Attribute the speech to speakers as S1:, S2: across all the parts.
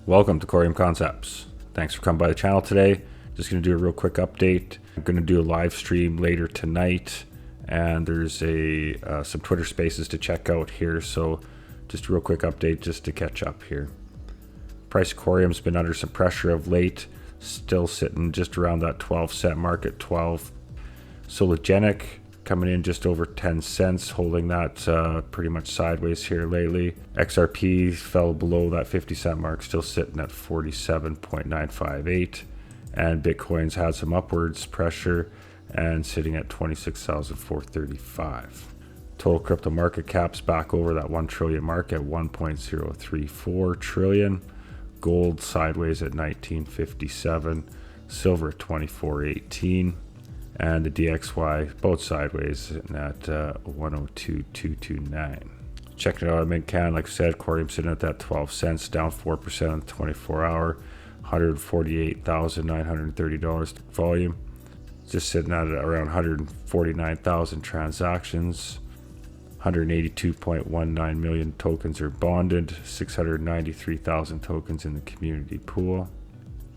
S1: Welcome to Coreum Concepts. Thanks for coming by the channel today. Just going to do a real quick update. I'm going to do a live stream later tonight, and there's some Twitter Spaces to check out here. So just a real quick update just to catch up here. Price of Coreum's been under some pressure of late, still sitting just around that 12-cent mark at 12. Sologenic coming in just over 10 cents, holding that pretty much sideways here lately. XRP fell below that 50-cent mark, still sitting at 47.958. And Bitcoin's had some upwards pressure and sitting at 26,435. Total crypto market cap's back over that 1 trillion mark at 1.034 trillion. Gold sideways at 1957. Silver at 2418. And the DXY both sideways at 102,229. Checking it out at Mint-Can, like I said, Coreum sitting at that 12 cents, down 4% on the 24-hour, $148,930 volume. Just sitting at around 149,000 transactions. 182.19 million tokens are bonded, 693,000 tokens in the community pool.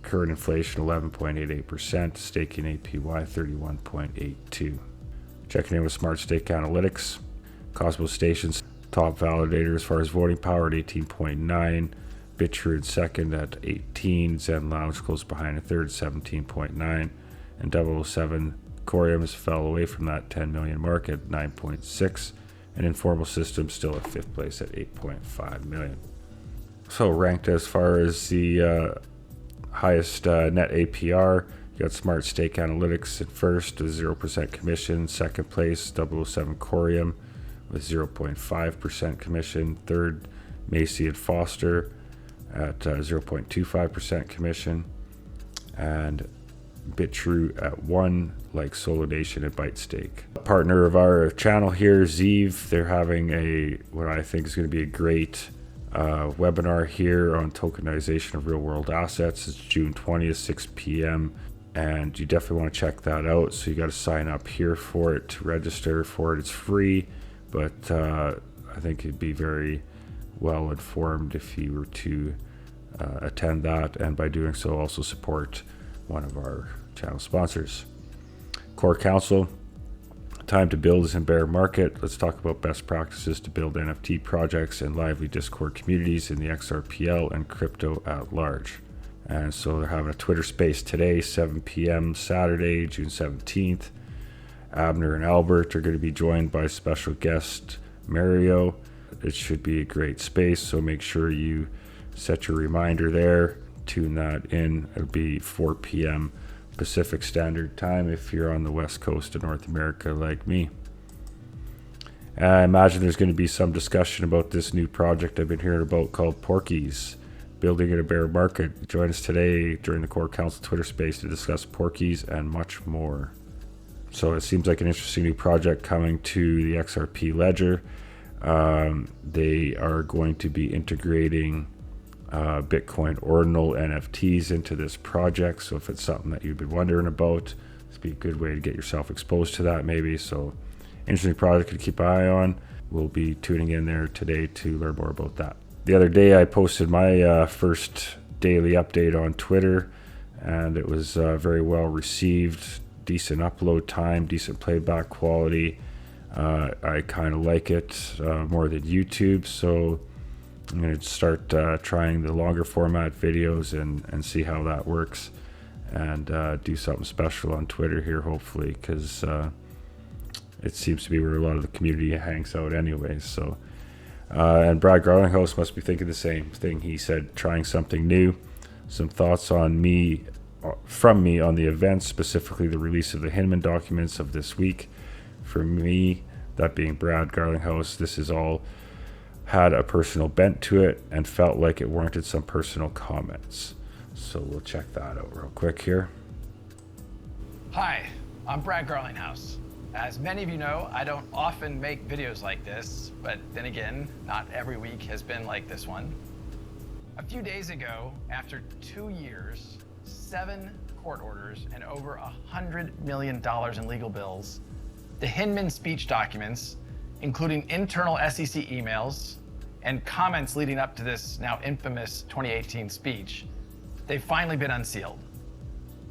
S1: Current inflation 11.88%, staking APY 31.82. Checking in with Smart Stake Analytics. Cosmos Station's top validator as far as voting power at 18.9. Bitrue second at 18. Zen Lounge close behind a third, 17.9. And 007 Coreum fell away from that 10 million mark at 9.6. And Informal Systems still at fifth place at 8.5 million. So ranked as far as the highest net APR, you got Smart Stake Analytics at first, a 0% commission. Second place, 007 Coreum with 0.5% commission. Third, Macy and Foster at 0.25% commission. And Bitrue at 1, like Solidation and ByteStake. A partner of our channel here, Zeev, they're having what I think is going to be a great webinar here on tokenization of real world assets. It's June 20th, 6 p.m. and you definitely want to check that out. So you got to sign up here for it, to register for it. It's free, but I think you'd be very well informed if you were to attend that, and by doing so also support one of our channel sponsors. Core Council, time to build is in bear market. Let's talk about best practices to build NFT projects and lively Discord communities in the XRPL and crypto at large. And so they're having a Twitter space today, 7 p.m. Saturday, June 17th. Abner and Albert are going to be joined by special guest Mario. It should be a great space, so make sure you set your reminder there. Tune that in. It'll be 4 p.m. Pacific Standard Time if you're on the west coast of North America like me. I imagine there's going to be some discussion about this new project I've been hearing about called Porkies, building in a bear market. Join us today during the Core Council Twitter space to discuss Porkies and much more. So it seems like an interesting new project coming to the XRP ledger. They are going to be integrating Bitcoin ordinal NFTs into this project. So if it's something that you've been wondering about, this would be a good way to get yourself exposed to that maybe. So interesting project to keep an eye on. We'll be tuning in there today to learn more about that. The other day I posted my first daily update on Twitter, and it was very well received. Decent upload time, decent playback quality. I kind of like it more than YouTube, so I'm going to start trying the longer format videos and see how that works, and do something special on Twitter here, hopefully, because it seems to be where a lot of the community hangs out anyways. So, and Brad Garlinghouse must be thinking the same thing. He said, trying something new. Some thoughts from me on the event, specifically the release of the Hinman documents of this week. For me, that being Brad Garlinghouse, this is all had a personal bent to it and felt like it warranted some personal comments. So we'll check that out real quick here.
S2: Hi, I'm Brad Garlinghouse. As many of you know, I don't often make videos like this, but then again, not every week has been like this one. A few days ago, after 2 years, 7 court orders, and over $100 million in legal bills, the Hinman speech documents, including internal SEC emails, and comments leading up to this now infamous 2018 speech, they've finally been unsealed.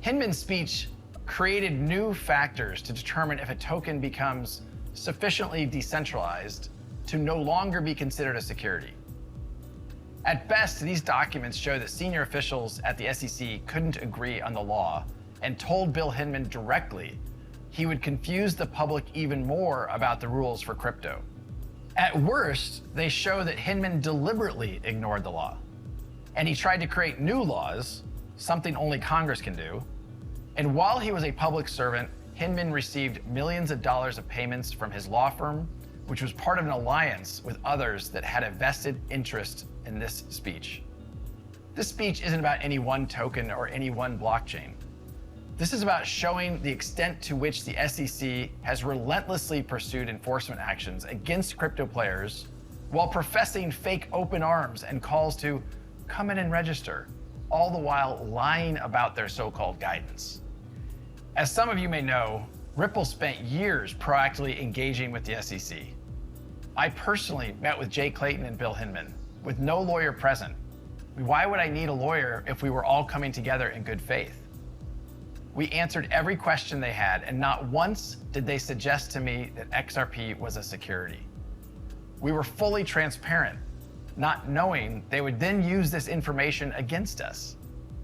S2: Hinman's speech created new factors to determine if a token becomes sufficiently decentralized to no longer be considered a security. At best, these documents show that senior officials at the SEC couldn't agree on the law and told Bill Hinman directly he would confuse the public even more about the rules for crypto. At worst, they show that Hinman deliberately ignored the law, and he tried to create new laws, something only Congress can do. And while he was a public servant, Hinman received millions of dollars of payments from his law firm, which was part of an alliance with others that had a vested interest in this speech. This speech isn't about any one token or any one blockchain. This is about showing the extent to which the SEC has relentlessly pursued enforcement actions against crypto players while professing fake open arms and calls to come in and register, all the while lying about their so-called guidance. As some of you may know, Ripple spent years proactively engaging with the SEC. I personally met with Jay Clayton and Bill Hinman, with no lawyer present. Why would I need a lawyer if we were all coming together in good faith? We answered every question they had, and not once did they suggest to me that XRP was a security. We were fully transparent, not knowing they would then use this information against us.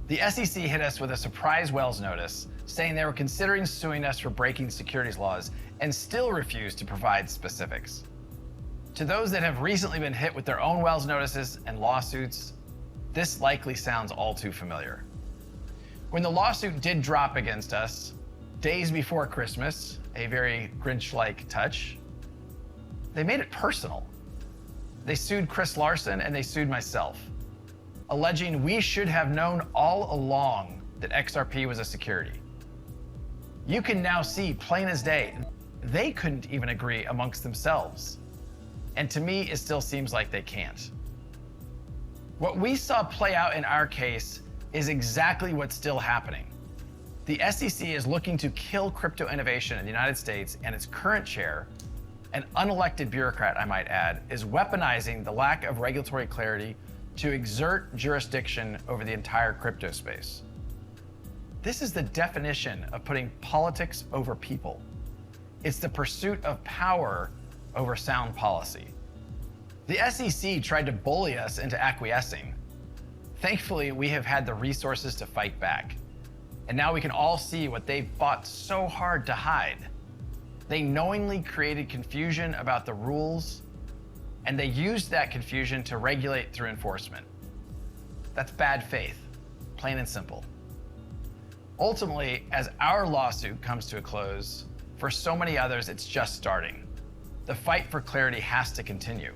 S2: The SEC hit us with a surprise Wells notice, saying they were considering suing us for breaking securities laws, and still refused to provide specifics. To those that have recently been hit with their own Wells notices and lawsuits, this likely sounds all too familiar. When the lawsuit did drop against us, days before Christmas, a very Grinch-like touch, they made it personal. They sued Chris Larson and they sued myself, alleging we should have known all along that XRP was a security. You can now see plain as day, they couldn't even agree amongst themselves. And to me, it still seems like they can't. What we saw play out in our case is exactly what's still happening. The SEC is looking to kill crypto innovation in the United States, and its current chair, an unelected bureaucrat I might add, is weaponizing the lack of regulatory clarity to exert jurisdiction over the entire crypto space. This is the definition of putting politics over people. It's the pursuit of power over sound policy. The SEC tried to bully us into acquiescing. Thankfully, we have had the resources to fight back. And now we can all see what they've fought so hard to hide. They knowingly created confusion about the rules, and they used that confusion to regulate through enforcement. That's bad faith, plain and simple. Ultimately, as our lawsuit comes to a close, for so many others, it's just starting. The fight for clarity has to continue.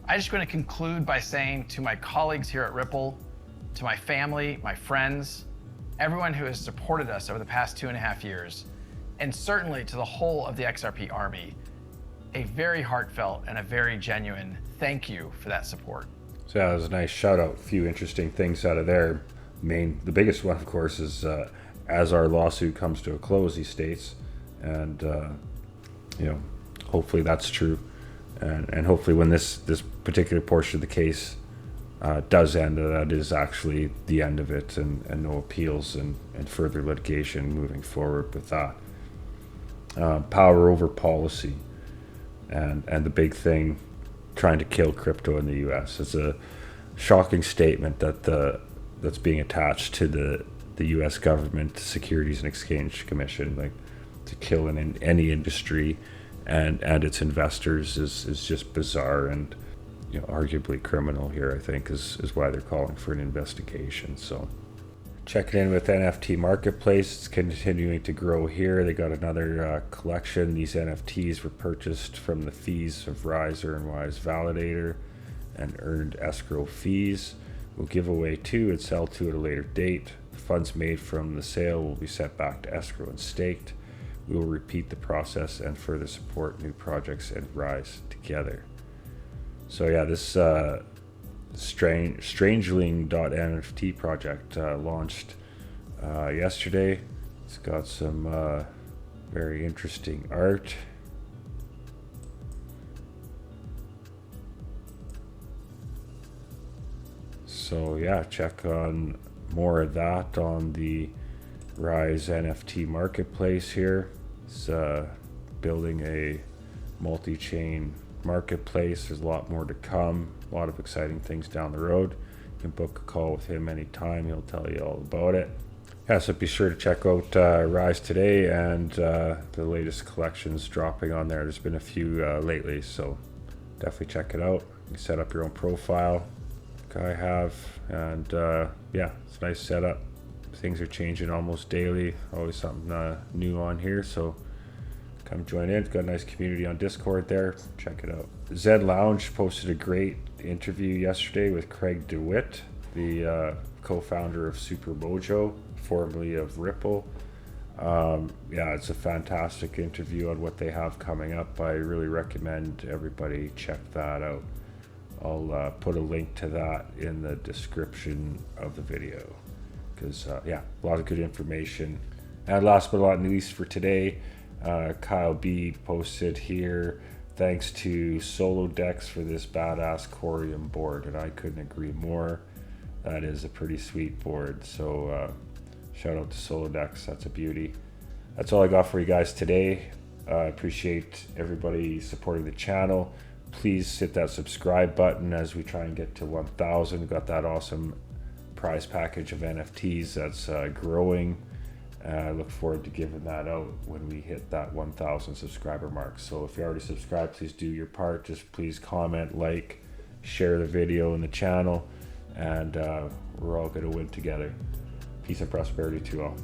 S2: I just want to conclude by saying to my colleagues here at Ripple, to my family, my friends, everyone who has supported us over the past 2.5 years, and certainly to the whole of the XRP Army, a very heartfelt and a very genuine thank you for that support.
S1: So that was a nice shout out. A few interesting things out of there. The biggest one, of course, is as our lawsuit comes to a close, he states, and hopefully that's true. And hopefully when this particular portion of the case does end, that is actually the end of it, and no appeals and further litigation moving forward with that. Power over policy, and the big thing, trying to kill crypto in the U.S. It's a shocking statement that's being attached to the U.S. government, Securities and Exchange Commission, like to kill in any industry and its investors is just bizarre and arguably criminal here, I think, is why they're calling for an investigation. So checking in with NFT Marketplace, it's continuing to grow here. They got another collection. These NFTs were purchased from the fees of Riser and Wise Validator and earned escrow fees. We'll give away 2 and sell 2 at a later date. The funds made from the sale will be sent back to escrow and staked. We will repeat the process and further support new projects and rise together. So yeah, this Strangeling.nft project launched yesterday. It's got some very interesting art. So yeah, check on more of that on the Rise NFT marketplace here. It's building a multi-chain marketplace. There's a lot more to come, a lot of exciting things down the road. You can book a call with him anytime. He'll tell you all about it. Yeah, so be sure to check out Rise today and the latest collections dropping on there. There's been a few lately, so definitely check it out. You can set up your own profile, like I have, and yeah, it's a nice setup. Things are changing almost daily, always something new on here, so come join in. It's got a nice community on Discord there. Check it out. Zed Lounge posted a great interview yesterday with Craig DeWitt, the co-founder of Super Mojo, formerly of Ripple. Yeah, it's a fantastic interview on what they have coming up. I really recommend everybody check that out. I'll put a link to that in the description of the video, because yeah, a lot of good information. And last but not least for today, Kyle B posted here, thanks to Solo Decks for this badass Coreum board, and I couldn't agree more. That is a pretty sweet board, so shout out to Solo Decks. That's a beauty. That's all I got for you guys today. I appreciate everybody supporting the channel. Please hit that subscribe button as we try and get to 1,000. We've got that awesome prize package of NFTs that's growing. I look forward to giving that out when we hit that 1,000 subscriber mark. So if you already subscribed, please do your part. Just please comment, like, share the video and the channel, and we're all going to win together. Peace and prosperity to all.